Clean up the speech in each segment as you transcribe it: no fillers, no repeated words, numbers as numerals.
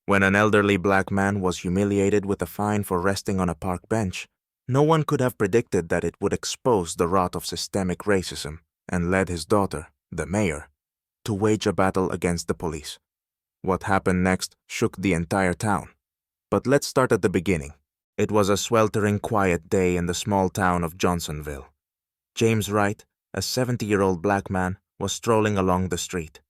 When an elderly black man was humiliated with a fine for resting on a park bench, no one could have predicted that it would expose the rot of systemic racism and led his daughter, the mayor, to wage a battle against the police. What happened next shook the entire town. But let's start at the beginning. It was a sweltering, quiet day in the small town of Johnsonville. James Wright, a 70-year-old black man, was strolling along the street.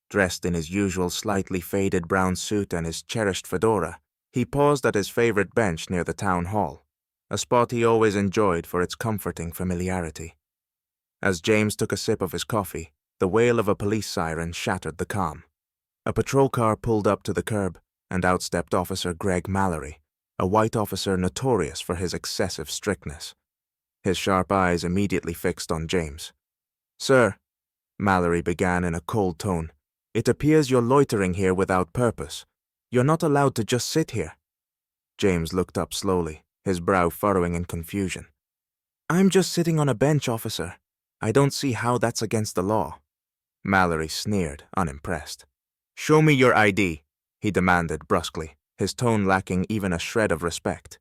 Dressed in his usual slightly faded brown suit and his cherished fedora, he paused at his favorite bench near the town hall, a spot he always enjoyed for its comforting familiarity. As James took a sip of his coffee, the wail of a police siren shattered the calm. A patrol car pulled up to the curb, and out stepped Officer Greg Mallory, a white officer notorious for his excessive strictness. His sharp eyes immediately fixed on James. "Sir," Mallory began in a cold tone, "it appears you're loitering here without purpose. You're not allowed to just sit here." James looked up slowly, his brow furrowing in confusion. "I'm just sitting on a bench, officer. I don't see how that's against the law." Mallory sneered, unimpressed. "Show me your ID," he demanded brusquely, his tone lacking even a shred of respect.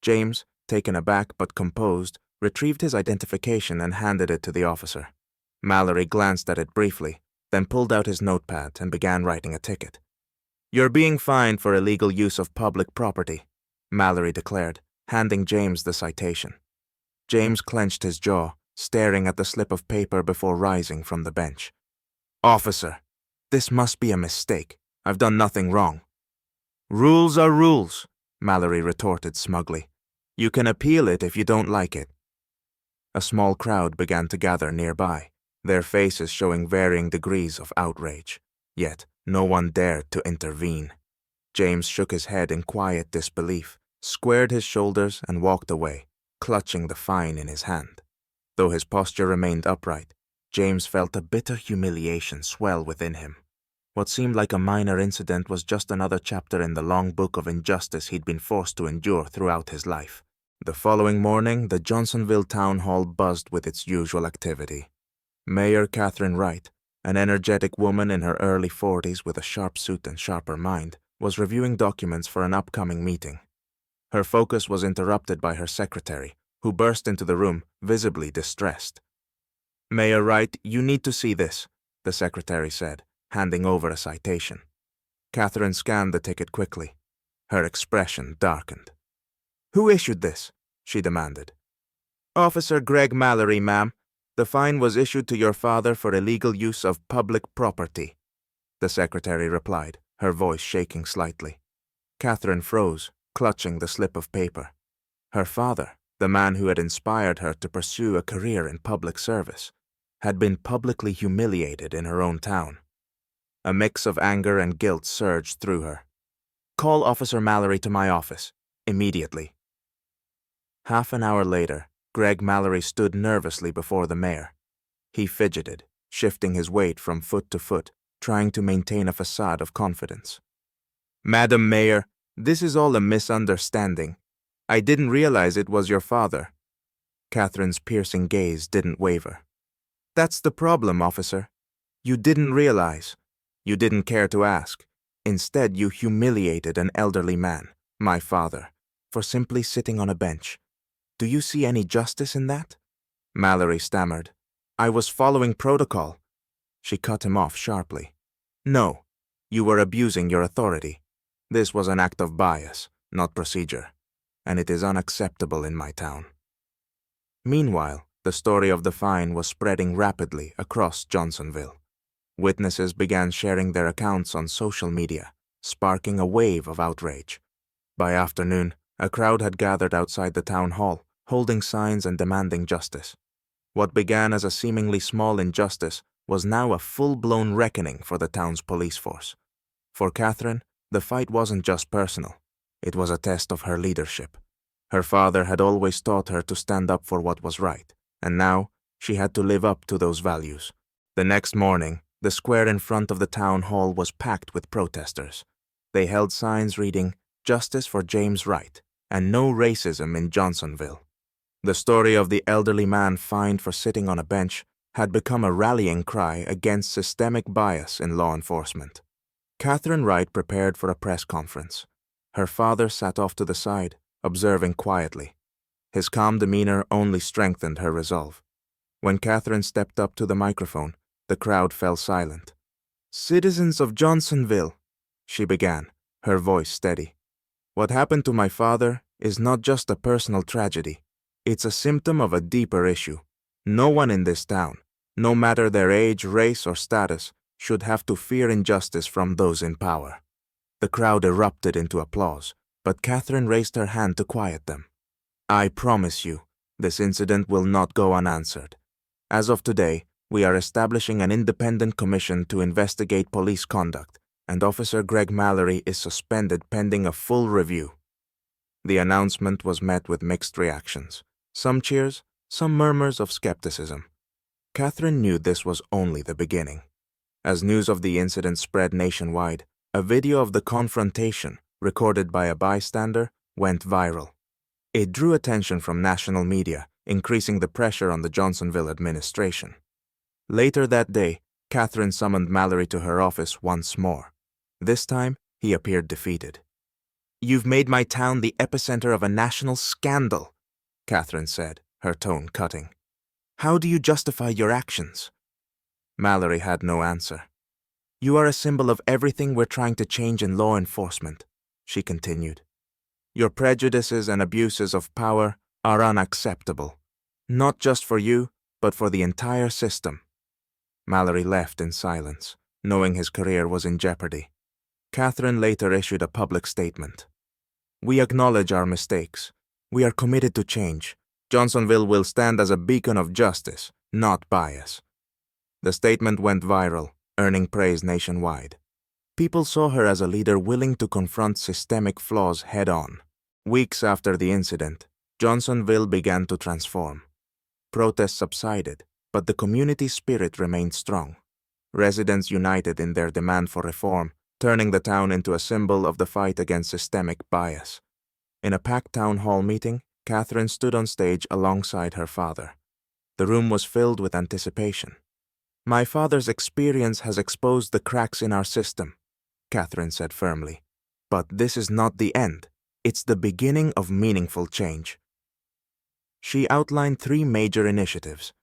James, taken aback but composed, retrieved his identification and handed it to the officer. Mallory glanced at it briefly, then pulled out his notepad and began writing a ticket. "You're being fined for illegal use of public property," Mallory declared, handing James the citation. James clenched his jaw, staring at the slip of paper before rising from the bench. "Officer, this must be a mistake. I've done nothing wrong." "Rules are rules," Mallory retorted smugly. "You can appeal it if you don't like it." A small crowd began to gather nearby, their faces showing varying degrees of outrage. Yet no one dared to intervene. James shook his head in quiet disbelief, squared his shoulders, and walked away, clutching the fine in his hand. Though his posture remained upright, James felt a bitter humiliation swell within him. What seemed like a minor incident was just another chapter in the long book of injustice he'd been forced to endure throughout his life. The following morning, the Johnsonville Town Hall buzzed with its usual activity. Mayor Catherine Wright, an energetic woman in her early 40s with a sharp suit and sharper mind, was reviewing documents for an upcoming meeting. Her focus was interrupted by her secretary, who burst into the room, visibly distressed. "Mayor Wright, you need to see this," the secretary said, handing over a citation. Catherine scanned the ticket quickly. Her expression darkened. "Who issued this?" she demanded. "Officer Greg Mallory, ma'am. The fine was issued to your father for illegal use of public property," the secretary replied, her voice shaking slightly. Catherine froze, clutching the slip of paper. Her father, the man who had inspired her to pursue a career in public service, had been publicly humiliated in her own town. A mix of anger and guilt surged through her. "Call Officer Mallory to my office, immediately." Half an hour later, Greg Mallory stood nervously before the mayor. He fidgeted, shifting his weight from foot to foot, trying to maintain a facade of confidence. "Madam Mayor, this is all a misunderstanding. I didn't realize it was your father." Catherine's piercing gaze didn't waver. "That's the problem, officer. You didn't realize. You didn't care to ask. Instead, you humiliated an elderly man, my father, for simply sitting on a bench. Do you see any justice in that?" Mallory stammered. "I was following protocol." She cut him off sharply. "No, you were abusing your authority. This was an act of bias, not procedure, and it is unacceptable in my town." Meanwhile, the story of the fine was spreading rapidly across Johnsonville. Witnesses began sharing their accounts on social media, sparking a wave of outrage. By afternoon, a crowd had gathered outside the town hall, holding signs and demanding justice. What began as a seemingly small injustice was now a full-blown reckoning for the town's police force. For Catherine, the fight wasn't just personal. It was a test of her leadership. Her father had always taught her to stand up for what was right, and now she had to live up to those values. The next morning, the square in front of the town hall was packed with protesters. They held signs reading, "Justice for James Wright," and "No racism in Johnsonville." The story of the elderly man fined for sitting on a bench had become a rallying cry against systemic bias in law enforcement. Catherine Wright prepared for a press conference. Her father sat off to the side, observing quietly. His calm demeanor only strengthened her resolve. When Catherine stepped up to the microphone, the crowd fell silent. "Citizens of Johnsonville," she began, her voice steady. "What happened to my father is not just a personal tragedy. It's a symptom of a deeper issue. No one in this town, no matter their age, race, or status, should have to fear injustice from those in power." The crowd erupted into applause, but Catherine raised her hand to quiet them. "I promise you, this incident will not go unanswered. As of today, we are establishing an independent commission to investigate police conduct, and Officer Greg Mallory is suspended pending a full review." The announcement was met with mixed reactions. Some cheers, some murmurs of skepticism. Catherine knew this was only the beginning. As news of the incident spread nationwide, a video of the confrontation, recorded by a bystander, went viral. It drew attention from national media, increasing the pressure on the Johnsonville administration. Later that day, Catherine summoned Mallory to her office once more. This time, he appeared defeated. "You've made my town the epicenter of a national scandal," Catherine said, her tone cutting. "How do you justify your actions?" Mallory had no answer. "You are a symbol of everything we're trying to change in law enforcement," she continued. "Your prejudices and abuses of power are unacceptable, not just for you, but for the entire system." Mallory left in silence, knowing his career was in jeopardy. Catherine later issued a public statement. "We acknowledge our mistakes. We are committed to change. Johnsonville will stand as a beacon of justice, not bias." The statement went viral, earning praise nationwide. People saw her as a leader willing to confront systemic flaws head-on. Weeks after the incident, Johnsonville began to transform. Protests subsided, but the community spirit remained strong. Residents united in their demand for reform, turning the town into a symbol of the fight against systemic bias. In a packed town hall meeting, Catherine stood on stage alongside her father. The room was filled with anticipation. "My father's experience has exposed the cracks in our system," Catherine said firmly. "But this is not the end. It's the beginning of meaningful change." She outlined 3 major initiatives: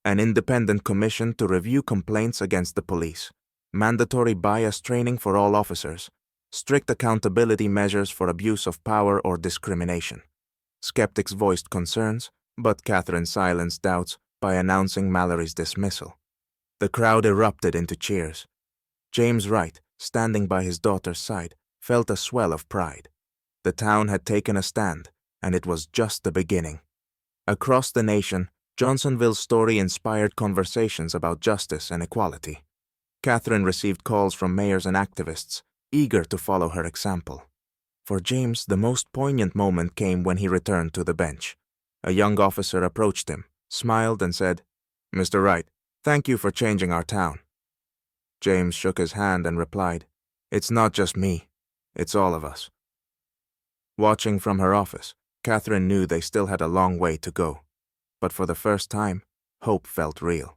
an independent commission to review complaints against the police, mandatory bias training for all officers, strict accountability measures for abuse of power or discrimination. Skeptics voiced concerns, but Catherine silenced doubts by announcing Mallory's dismissal. The crowd erupted into cheers. James Wright, standing by his daughter's side, felt a swell of pride. The town had taken a stand, and it was just the beginning. Across the nation, Johnsonville's story inspired conversations about justice and equality. Catherine received calls from mayors and activists, eager to follow her example. For James, the most poignant moment came when he returned to the bench. A young officer approached him, smiled, and said, "Mr. Wright, thank you for changing our town." James shook his hand and replied, "It's not just me, it's all of us." Watching from her office, Catherine knew they still had a long way to go. But for the first time, hope felt real.